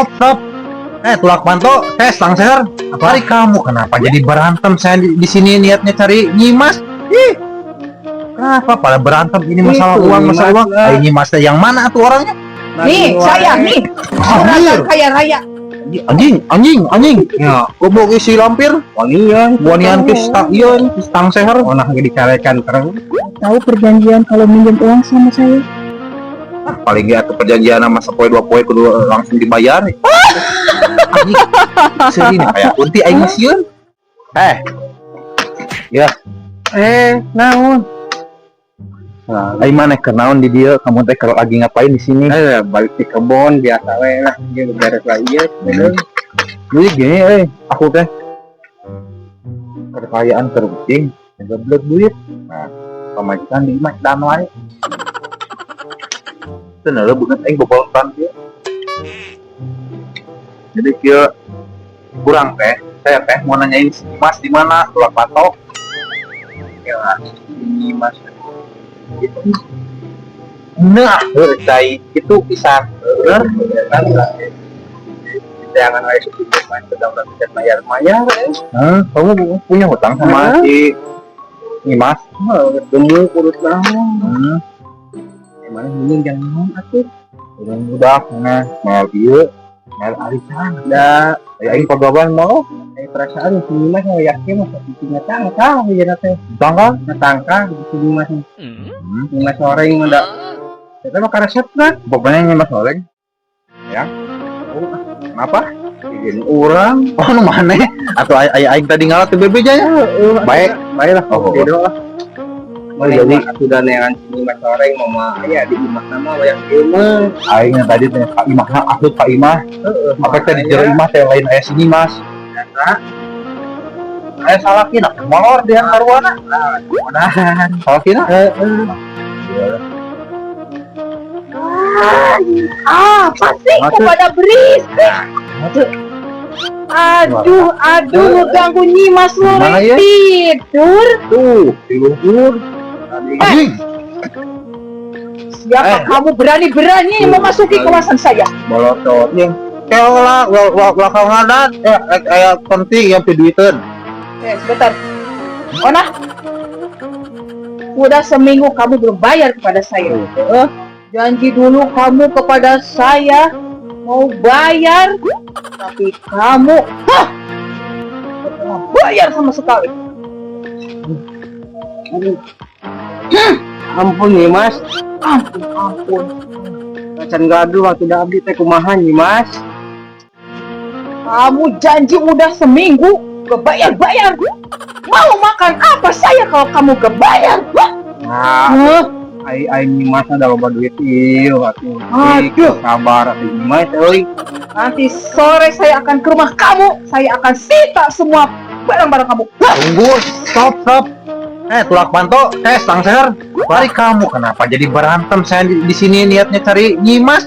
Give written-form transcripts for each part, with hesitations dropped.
Stop. Tulak panto, Stang Seher. Apa hari kamu? Kenapa jadi berantem? Saya di sini niatnya cari Nyimas. Kenapa pada berantem? Ini masalah Itu, uang, masalah uang. Nyimas. Nyimas yang mana tuh orangnya? Nih, saya nih. Orang kaya raya. Anjing. Ya, goblok isi lampir. Wanian Wanian Stang Seher. oh nah dicarekan terus Tahu perjanjian kalau minjem uang sama saya? Paling gak ke perjanjian sama sepoe dua poe kudu langsung dibayar. Anjing. Seri nih kayak kunti aing sieun. Ya. naon Aing mana kenaon di dia? Kamu teh kalau lagi ngapain di sini? balik di kebon biasa we lah dia beres lagi ya Jadi gini, aku teh kekayaan terpenting, ngeblek duit. Nah, pemajikan di imah dan wae. Tenar bukan aing boboltan dia. Jadi dia kurang teh, saya teh mau nanyain si Mas di mana, tulak patok. Ya, si Mas itu. Nah, cai itu pisan. jangan lagi sebelum main sedang bisa bayar Kamu punya hutang sama si Mas? demu kurus naon gimana ini jangan atuh Udah, mau dia, mau arisan. da Ya, aing pagawan mau. perasaan si Mas yakin masa bikinnya tangka ya teh Tangga? tangka di sini Mas Mas oreng udah kita mah resep kan Pokoknya Mas Oleng. Ya. Kenapa? bikin orang Oh, nu mana? Atau aing tadi ngalat ke BB nya ya? Baik. baiklah Oh. gitu lah Oh, jadi sudah neangan sini Mas oreng mama ya di imah nama yang ilmu aing yang tadi teh Pak Imah, asut Pak Imah. Apa tadi jero Imah teh lain aya sini, Mas? Aya salah kina, molor dia arwana. Salah kina? Apa sih Maksud- kepada berisik? Aduh, ganggu Nyimas Mana sore ya? tidur. Tuh, diluhur. Anjing. Siapa kamu berani-berani memasuki kawasan saya? Bolotot yang keolah belakang ngadat aya penting yang piduiteun. Sebentar. Ona, udah seminggu kamu belum bayar kepada saya. Janji dulu kamu kepada saya mau bayar, tapi kamu nggak pernah bayar sama sekali. ampun nih Mas Ampun. Macan gaduh waktu udah abdi teh kumaha nih Mas Kamu janji udah seminggu gak bayar-bayar. Mau makan apa saya kalau kamu gak bayar? nah ai nih Mas ada loba duit ieu atuh Aduh. sabar atuh nih Mas euy Nanti sore saya akan ke rumah kamu. Saya akan sita semua barang-barang kamu. Tunggu, stop. Tulak panto, Stang Seher. Hari kamu kenapa jadi berantem? Saya di sini niatnya cari Nyimas.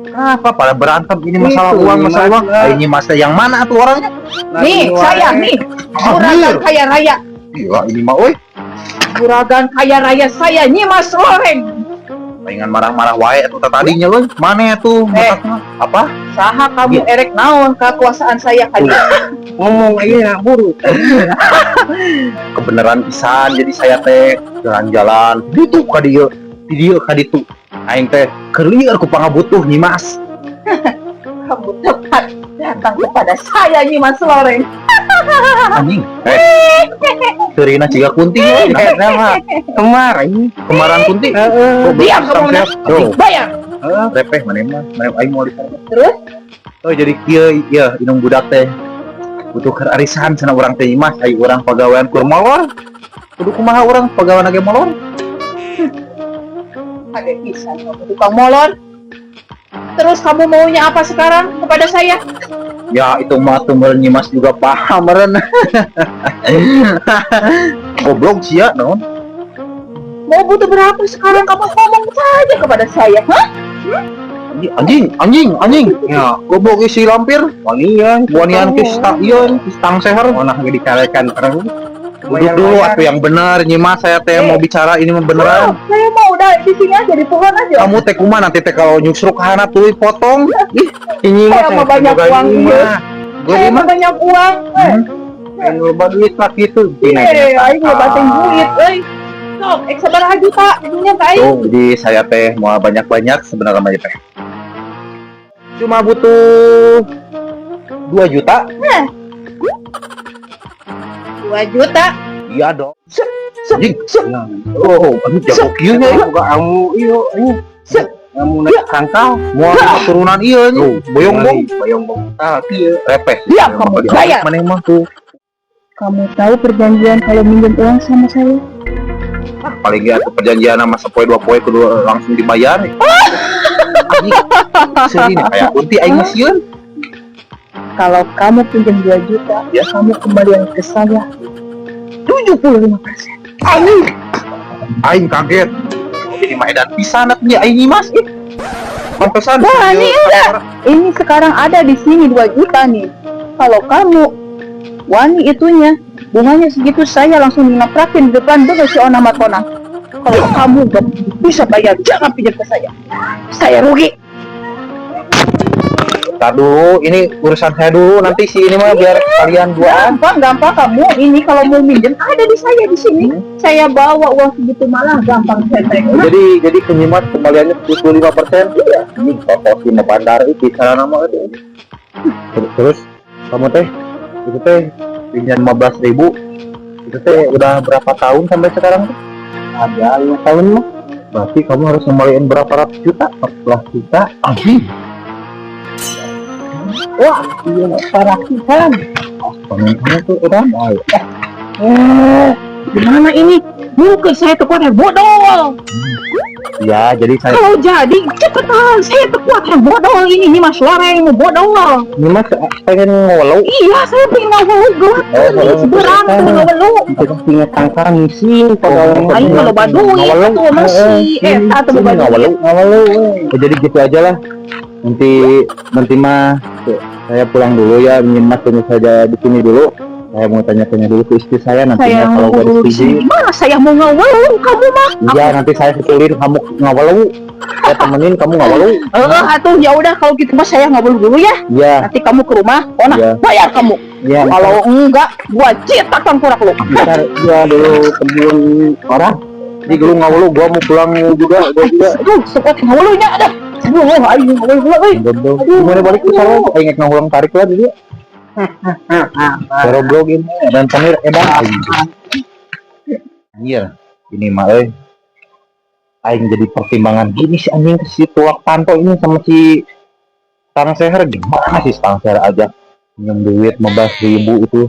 Kenapa pada berantem? Ini masalah Itu, uang, masalah Nyimas uang. lah. Nyimas yang mana tuh orangnya? Nih, saya nih. Juragan kaya raya. Gila ini mah, oi. Juragan kaya raya saya Nyimas Loreng. Pengen marah-marah wae atau tadinya loh. Mana tuh? Apa? Saha kamu erek naon kekuasaan saya kalian. ngomong iya buru Kebenaran pisan. Jadi saya teh jalan-jalan. Itu ka dieu, di dieu ka ditu. Aing teh keur ku pangabutuh Nyimas. Kamu tepat datang kepada saya Nyimas Loreng. Anjing. Terina ciga kunti we. nama kemarin Kemaran kunti. Diam kamu nak. Tuh, Bayar. repeh mana mah. Mana aing mau disana. Terus Oh jadi kieu ieu inung budak teh. Butuh keur arisan cenah urang teh Mas, ai urang pagawean kur molor. Kudu kumaha urang pagawean ge molor? ada pisan kamu tukang molor. Terus kamu maunya apa sekarang kepada saya? Ya itu mah tumeur Nyimas juga paham meureun. Goblok sia naon? Mau butuh berapa sekarang kamu ngomong saja kepada saya, hah? Anjing. Ya, goblok isi lampir. wanian Wanian Stang Seher. oh nah dicarekan terus Duduk dulu atuh yang benar, Nyimas saya teh mau bicara ini mah beneran. Saya mau udah di sini aja di pohon aja. Kamu teh kumaha nanti teh kalau nyusruk hana tuh potong. Ih, ini mah Saya mah banyak uang, Saya mah banyak uang. Anu duit pak itu. Aing ngebatin duit, Sok, sabaraha juta ininya ka aing. Tuh, jadi saya teh mau banyak-banyak sebenarnya mah teh. Cuma butuh 2 juta. 2 juta. Iya dong. Oh, anu jago kieu nya ya. Buka kamu iyo kamu naik sangkal Mau keturunan ieu nya. Boyong-bong. boyong kieu Repes. Ya, kamu bayar. Mana mah tuh. Kamu tahu perjanjian kalau minjem uang sama saya? Paling gak tuh perjanjian sama sepoe 2 poe kudu langsung dibayar. Anjing. Sini kayak kunti aing mah sieun. Kalau kamu pinjam 2 juta, Ya. kamu kembalian ke saya 75%. Aing kaget. Ini mah edan pisan atuh aing Mas. Pantesan. Wah, ini Ini sekarang ada di sini 2 juta nih. Kalau kamu wani itunya, bunganya segitu saya langsung ngeprakin di depan dulu si Ona Matona. Kalau kamu gak bisa bayar, jangan pinjam ke saya. Saya rugi. Entar dulu, ini urusan saya dulu. Nanti si ini mah biar kalian duaan. Gampang kamu. Ini kalau mau minjem ada di saya di sini. Saya bawa uang segitu malah gampang saya tengok. Jadi penyimat kembaliannya 75%. Iya. Ini kok si bandar itu cara nama itu. Terus kamu teh itu teh pinjam 15.000. Itu teh udah berapa tahun sampai sekarang? ada 5 tahun mah Berarti kamu harus kembaliin berapa ratus juta? 14 juta. Anjing. wah iya parakisan Panen kamu tuh udah baik. Gimana ini? Mungkin saya tekuatan bodoh. Ya, jadi saya Kalau jadi cepetan, saya tekuatan bodoh ini Mas Loreng bodoh. Nyimas pengen ngewalau. Iya, saya pengen ngawal gelap ini seberang tuh ngawal. kita punya tangkar ngisi Aing kalau baduy itu masih atau mau baduy. ngawalu Jadi gitu aja lah. Nanti mah saya pulang dulu ya, Nyimas tunggu saja di sini dulu. Saya mau tanya-tanya dulu ke istri saya nantinya Saya kalau mau garis di sini. setuju. Mana saya mau ngawal kamu mah? Iya, nanti saya susulin kamu ngawalu. Saya temenin kamu ngawalu. Atuh ya udah kalau gitu mah saya ngawal dulu ya. Iya, Nanti kamu ke rumah, Ona Iya. bayar kamu. iya. Kalau enggak, gua cetakan kurak lu. Ntar gua dulu temuin orang. Jadi dulu ngawalu, gua mau pulang juga, gua juga. Aduh, sekuat ngawalnya ada. Aduh, ayo ngawal pula, Jodoh. Gimana balik ke sana? Ingat ngulang tarik lah dulu. Baru blogin dan panir edan. Iya, ini mah aing jadi pertimbangan gini si anjing si tuak panto ini sama si Tang Seher gimana sih Tang Seher aja minjem duit 15.000 itu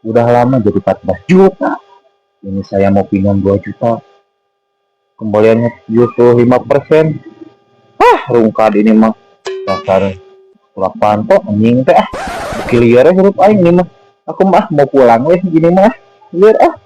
udah lama jadi 14 juta. Ini saya mau pinjam 2 juta. Kembaliannya 75%. Rungkad ini mah dasar tuak panto anjing teh. Kiliar hidup aing ini mah. Aku mah mau pulang weh gini mah. Liar